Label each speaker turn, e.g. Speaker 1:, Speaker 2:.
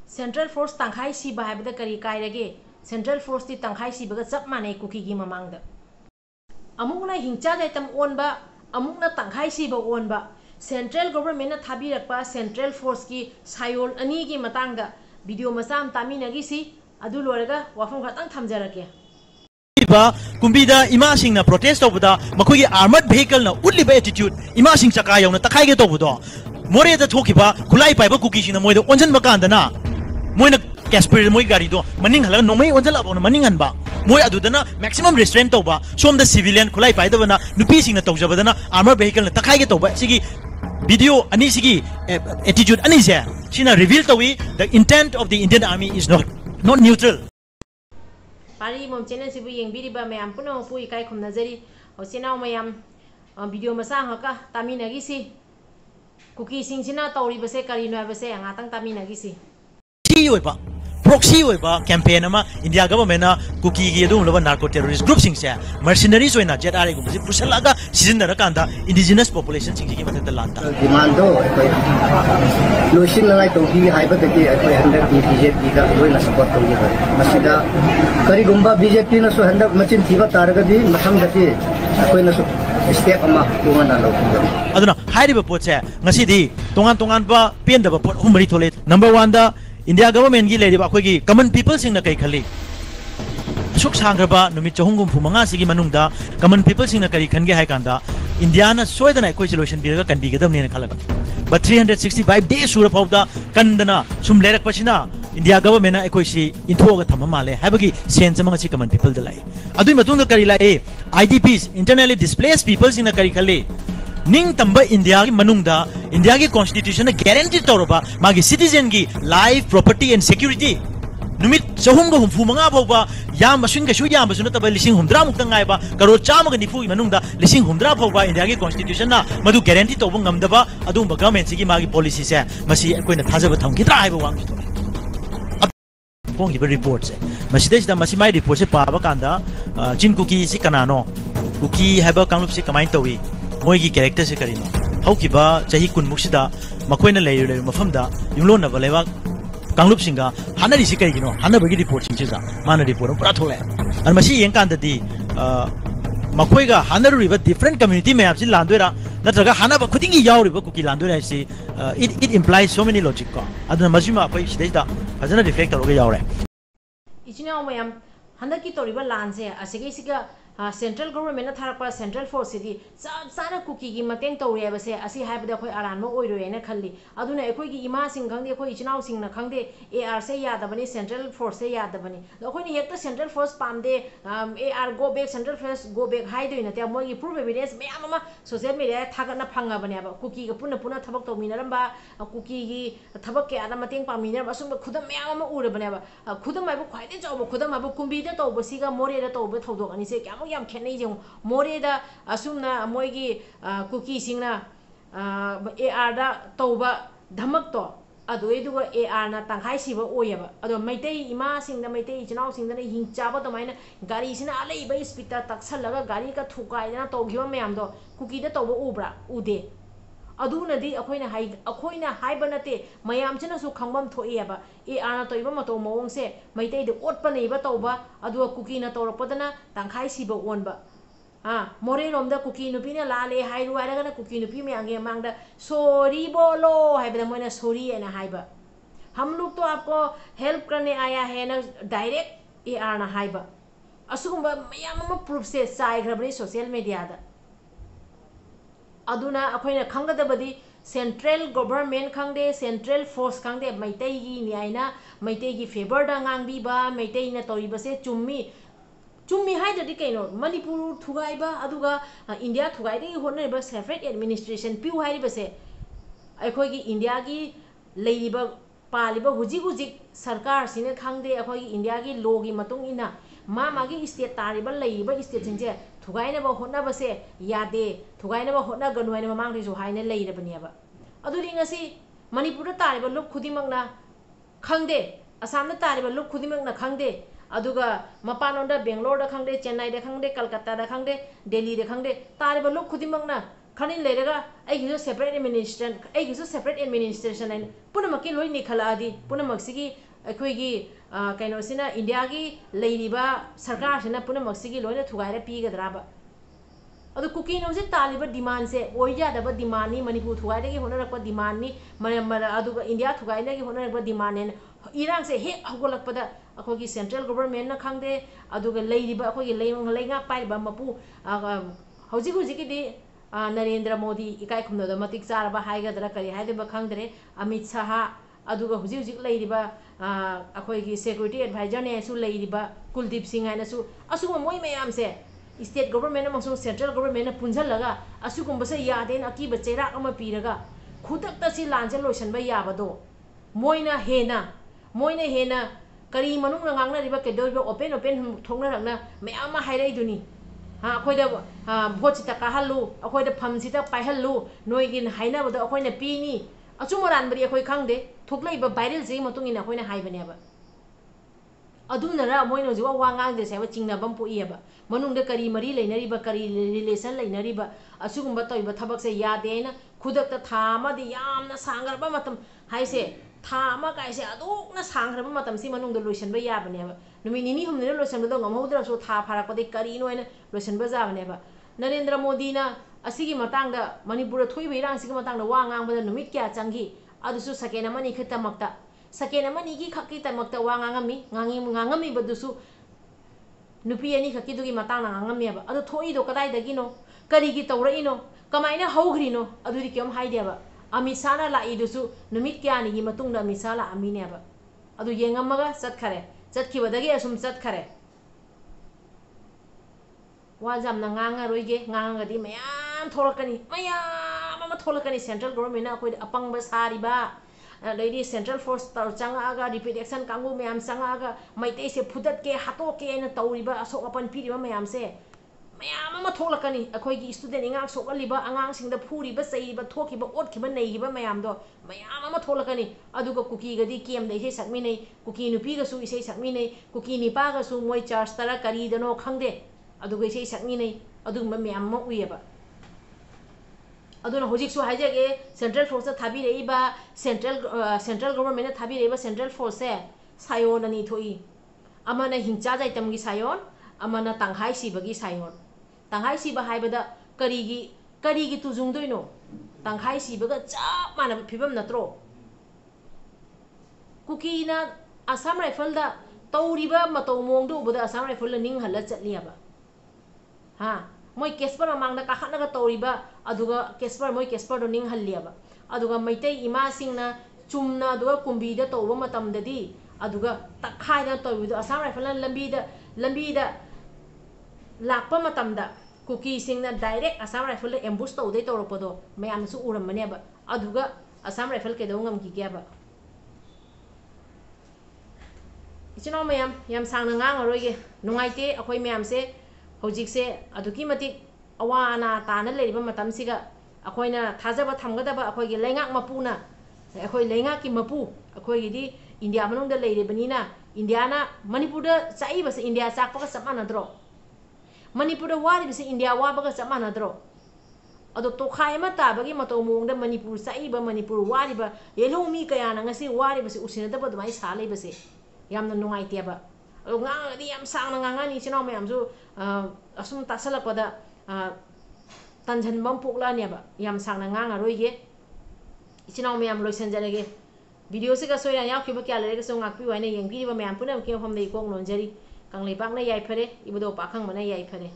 Speaker 1: central force तंखाई सिबा है करी कायरगे central force ती तंखाई सिबा चप माने कुकी की ममांग अमुकना हिंचा जैतम ओनबा अमुकना तंखाई सिबा ओनबा सेंट्रल गवर्नमेंट थाबीरक्पा सेंट्रल फोर्स की सायोल अनी की मतंग वीडियो मचाम तामीनगी सी अदु लोरगा वाफम खतंग थमजरके
Speaker 2: कुंबीदा इमा सिंह प्रोटेस्ट तौबदा मखोगी आर्मर्ड व्हीकल ना उल्लिबा एटीट्यूड इमा सिंह चका यौना तखाइगे तौबदो मोरेदा थोकिबा खुलाई पाइबा कुकी सिंह मोइदा ओंजनबा कांदना मोइना कैस्पर मोइ गाड़ी दो मनिंग हलगा नोमै ओंजलाबोना मनिंग हनबा मोइ अदुदना मैक्सिमम रिस्ट्रेंट तौबा सोमदा सिविलियन खुलाई पाइदबना नुपी सिंह तौजबदना आर्मर्ड व्हीकल ना तखाइगे तौबा सिगी वीडियो अनि सिगी एटीट्यूड अनि से सिना रिवील तौई the intent of the Indian army is not neutral
Speaker 1: पारी मोम चैनल सिबु येंबिरिबा मैम पुनो पु इकाई खुमनजरी होसिनाव मैम वीडियो मसा हका तामिनगी सी कुकी सिंगसिना तौरिबसे करिनो हाबसे अंगातंग तामिनगी सी
Speaker 2: सी होइबा proxy होइबा कैंपेन अमा इंडिया गवर्नमेंट कुकी की अदुम लबा नार्को टेररिस्ट ग्रुप सिंग से मर्सिनरीज होइना जेआरए गुम से पुसलागा सिजनर कांदा इंडिजिनस पॉपुलेशन सिंग की मदद लांता
Speaker 3: डिमांड दो लोशिन लाइ तोगी हाइबा दे अखोय हंडक बीजेपी का होइना सपोर्ट तोगी मसिदा करिगुंबा बीजेपी न सो हंडक मचिन थीबा तारगदी मथंग दति अखोय न सो स्टेप अमा तोंगना लो
Speaker 2: अदुना हाइरिबा पोचे ngasi tongan tongan ba pendaba pot humri thole number 1 da India government की लेरिबा अखोगी कॉमन पीपल सिंग न कई खली सुख सांग्रबा नुमित चहुंगुम फुमंगा सिगी मनुंगदा कॉमन पीपल सिंग न करी खनगे हाय कांदा इंडिया न सोयदना अखोय सोल्यूशन बिरगा कनबिगदम ने खलगा बट 365 डेज सुर फाउदा कंदना सुम लेरक पछिना इंडिया गवर्नमेंट अखोय सि इंथोगा थम माले हाबगी सेंस मंगा सि कॉमन पीपल दलाई अदुई मतुंग करी लाए आईडीपीस इंटरनली डिस्प्लेस्ड पीपल सिंग न करी खले निंग तंबा इंडिया की मनुंगदा इंडिया की कॉन्स्टिट्यूशन ने गारंटी तौरबा मागी सिटीजन की लाइफ प्रॉपर्टी एंड सिक्योरिटी नुमित चहुंग हुमफु मंगा फौबा याम मसिन के सुया मसुन तब लिसिंग हुमद्रा मुक्ता गायबा करोड़ चामग निफु मनुंगदा लिसिंग हुमद्रा फौबा इंडिया की कॉन्स्टिट्यूशन ना मधु गारंटी तौब ngамदबा अदुम गवर्नमेंट सिगी मागी पॉलिसी से मसी कोइना थाजब थमगिद्रा हाइबा वांग पोंगिबा रिपोर्ट से मसिदेसदा मसी माई रिपोर्ट से पाबा कांदा चिन कुकी सि कनानो कुकी हाइबा कांगलुप से कमाइन तौई मोइगी कैरेक्टर से करिनो हौकिबा चाही कुनमुक्सिदा मखोइना लेयरे मफमदा युमलोनबा लेवा कांगलुप सिंगा हानरी से करिगिनो हानबगी रिपोर्ट सिंगसिदा माना रिपोर्ट पुरा थोले अन मसी येंकांददी मखोइगा हानरुरिबा डिफरेंट कम्युनिटी में आपसि लांदोरा नत्रगा हानबा खुदिंगी यावरिबा कुकी लांदोरा सि it implies so many logic को अदना मसिमा अखोइ सिदैदा फजना रिफ्लेक्ट तौरगा यावरे
Speaker 1: इचिनाव मयम हनकी तौरिबा लानसे असिगे सिगा सेंट्रल गवर्नमेंट थारक सेंट्रल फोर्स से चाना कुकी की मतंग तौरेबसे असी हाइबदा अखोय आरानबो ओइरोयना खल्ली अदुना अखोयगी इमा सिंग खंगदे अखोय इचिनाव सिंग न खंगदे एआर से यादबनी सेंट्रल फोर्स से यादबनी अखोयनी हेक्ता सेंट्रल फोर्स पामदे AR go back central force go back हाइदोय नते मोगी प्रूफ एविडेंस मैम अमा सोशल मीडिया थागना फंगाबनेबा कुकी ग पुना पुना थबक तौमिनरंबा कुकी की थबक के आदा मतंग पामिनरबा असुम खुदम मैम अमा उरबनेबा खुदम आइबो ख्वाइदे चौबो खुदम आइबो कुंबीदा तौबसिगा मोरेदा तौबो थौदोक अनि से क्या याम खेनै जों मोरेदा असुमना मोइगी कुकी सिंगना एआर दा तौबा धमक तो अदुइदुगा एआर ना तंखाई सिबा ओयबा अदो मैतै इमा सिंगदा मैतै इचनाव सिंगदा हिंचाबा तमाइना गाड़ी सिना आलैबा स्पीड तक्सलगा गाड़ी का थुकाइना तौगिबा मयामदो कुकीदा तौबा उब्रा उदे अदुनदी अखोइना हाइबा नते मयामसिनासु खंगबम थोएबा एआर ना तौइबा मतो मवंगसे मैतैदे ओटपा नैबा तौबा अदुवा कुकीना तौरपदना तंखाई सिबा ओनबा मोरे रोमदा कुकी नुपीना लाले हाइरु हाइरगना कुकी नुपी मयांगे मांगदा सॉरी बोलो हाइबदा मोइना सॉरी एना हाइबा हम लोग तो आपको हेल्प करने आया है ना डायरेक्ट एआर ना हाइबा असुगुंबा मयाम प्रूफ से चाइग्रबनी सोशल मीडिया दा अदुना अखोइना खंगदबदी सेंट्रल गवर्नमेंट खंगदे सेंट्रल फोर्स खंगदे मैतैगी न्यायना मैतैगी फेवर दा ngangbीबा मैतैना तौरिबसे चुम्मी हाइदि कइनो मणिपुर थुगाइबा अदुगा इंडिया थुगाइदि होनरिबा सेपरेट एडमिनिस्ट्रेशन पिउ हाइरिबसे अखोइगी इंडिया की लेरिबा पालिबा हुजिक सरकार सिने खंगदे अखोइगी इंडिया की लॉ की मतुंग इना मागी स्टेट तारिबा लेरिबा स्टेट सिंजे थुगाइनबा होनबसे यादे थुगाइनबा होना गनु हाइना ममांगदिसु हाइना लेरिबनेबा अदुदि ngasi मणिपुर तारिबा लुक खुदिमकना खंगदे असम तारिबा लुक खुदिमकना खंगदे अदुगा मपानोंदा बेंगलोर दा खंगदे चेन्नई दा खंगदे कलकत्ता दा खंगदे दिल्ली दा खंगदे तारिबा लुक खुदिमकना खनिन लेरगा आइगिसु सेपरेट एडमिनिस्ट्रेशन आइगिसु सेपरेट एडमिनिस्ट्रेशन है पुनमकी लोई निखलादी पुनमक्सिगी अखोइगी कैनोसिना इंडिया की लेरिबा सरकार सिना पुनमक्सिगी लोइना थुगाइरा पीगदराबा अदु कुकी नौसे तालिबा डिमांड से ओइजादबा डिमांड नि मणिपुर थुगाइदगी होनरकपा डिमांड नि अदुगा इंडिया थुगाइदगी होनरकपा डिमांड ने इरांग से हे हगोलकपदा अखोइगी सेंट्रल गवर्नमेंट ना खांगदे अदुगा लेरिबा अखोइगी लेंगा पाइबा मपु हौजिक हौजिकिदि नरेंद्र मोदी इकाई खुमनोदा मतिक चारबा हाइगदरा करी हाइदबा खांगदरे अमित शाह अदुगा हुजिक लेरिबा अखोइगी सिक्योरिटी एडवाइजर ने सु लेरिबा कुलदीप सिंह हाइनसु असुगो मोय मयाम से state government अमसुंग central government पुंजलगा असुगुंबसे यादेन Aqib चेराक अमा पीरगा खुदक्ता सि लांजे लोइसनबा याबदो मोयना हेना करी मनुंग ngangnariba केदोइबा ओपन थोंगनरगना मयाम हाइराइदुनी हाँ अखोइदा भोटसिता काहल्लु अखोइदा फमसिता पाइहल्लु नोइगिन हाइनाबदो अखोइना पीनी अचुमरानबरी अखोइ खांगदे थोक्लाइबा वायरल जे मतुंगिना अखोइना हाइबनेबा अदुनरा मोइनो जिवा वांगांगदे सेबा चिंगनाबम पोइयबा मनुंगदे करी मरी लेनरिबा करी रिलेशन लेनरिबा असुगुंबा तोइबा थबकसे यादेना खुदक्ता थामादि यामना सांगरबा मतम हाइसे थामा काइसे अदुकना सांगरबा मतम सि मनुंगदे लोइसनबा याबनेबा नुमि निनी हमने लोइसनबदो ngमहौद्रसो था फारकपदे करीनो हैन लोइसनबा जाबनेबा नरेंद्र मोदी ना असिगी मतांगदा मणिपुर थोइबा इरांसिगी मतांगदा वा ngangbदा नुमित क्या चंगी अदुसु सकेन मनी खतमक्ता सकेन मनी की खक्की तमक्ता वा ngangammi बदुसु नुपी अनि खक्की दुगी मतांगना ngangamमेबा अदु थोइदो कदाइदगिनो करीगी तौरइनो कमाइना हौग्रिनो अदुदि केम हाइदेबा अमित शाहना लाइदुसु नुमित क्यानिगी मतुंगदा अमित शाह लाअमिनेबा अदु येंगमगा चतखरे चतखिबदगी असुम चतखरे वाजामना ngangaroige nganगदी मयाम थोलकनी मयाम अमा थोलकनी सेंट्रल गवर्नमेंट अखोइ अपंगबा सारिबा लेडी सेंट्रल फोर्स तर चंगागा रिपीट एक्शन कांगू मयाम चंगागा मैते से फुदत के हातो के न तौरिबा असोक अपन पिरिबा मयाम से मयाम अमा थोलकनी अखोइगी स्टूडेंट इंगांग सोकलिबा अंगांग सिंगदा फुरिबा सैबा थोकिबा ओटखिबा नैगिबा मयाम दो मयाम अमा थोलकनी अदुगा कुकीगदी केम दे इसे सकमिनै कुकी नुपीगसु इसे सकमिनै कुकी निपागसु मोय चार्ज तरा करीदनो खंगदे अदुगा इसे सकमिनै अदुगमा मयाम म उयेबा अदुना होजिकसु हाइजेगे सेंट्रल फोर्स थाबिरेइबा सेंट्रल गवर्नमेंट थाबिरेइबा सेंट्रल फोर्स से सायोन अनि थोई अमना हिंचा जैतम की सायोन अमना तंखai सिबगी सायोन तंखai सिबा हाइबदा करीगी तुजुंगदोइनो तंखai सिबगा चाप माना फिबम नत्रो कुकीना असम राइफल दा तौरिबा मतौ मोंगदो उबदा असम राइफल निंग हल्ला चटलियाबा हां मोय केसपर मांगदा काखनगा तौरिबा अदुगा केसपर मोय केसपर दो निंग हल्लियाबा अदुगा मैतै इमा सिंगना चुमना अदुगा कुंबीदा तौबा मतमददी अदुगा तखाइना तौबिदो असम राइफल लंबीदा लाकपा मतमदा कुकी सिंगना डायरेक्ट असम राइफल एम्बुश तौदे तौरपदो मयामसु उरमनेबा अदुगा असम राइफल केदो ngamkigyaba इचनो मयाम याम सांगना ngangaroige नुंगाइते अखोइ मयामसे हौजिकसे अदुकी मतिक अवाना ताना लेरिबा मतमसिगा अखोइना थाजबा थमगदबा अखोइगे लेंगाक मपुना अखोइ लेंगाकी मपु अखोइगिदि इंडिया मनुंगदा लेरिबनिना इंडियाना मणिपुरदा चाइबसे इंडिया चाकपगा चमानद्रो मणिपुरदा वारिबसे इंडिया वाबगा चमानद्रो अदो तोखाय मा ताबगी मतौ मोंगदा मणिपुर चाइबा मणिपुर वारिबा येलोमी कयाना ngasi वारिबसे उसिनदबा दमाइ सा लेबसे यामना नुंगाइतेबा ngangadि yam sangna ngangani chino mayamsu asum tasalakpada tanjanbam poklaniaba yam sangna ngangaroige chino mayam loisanjarege video se ga soira yakhiba kya lere so ngakpi waina yengbi ba mayam punam ke pham dei kong lonjari kanglei pakna yai phare ibodo pakhang mana yai phare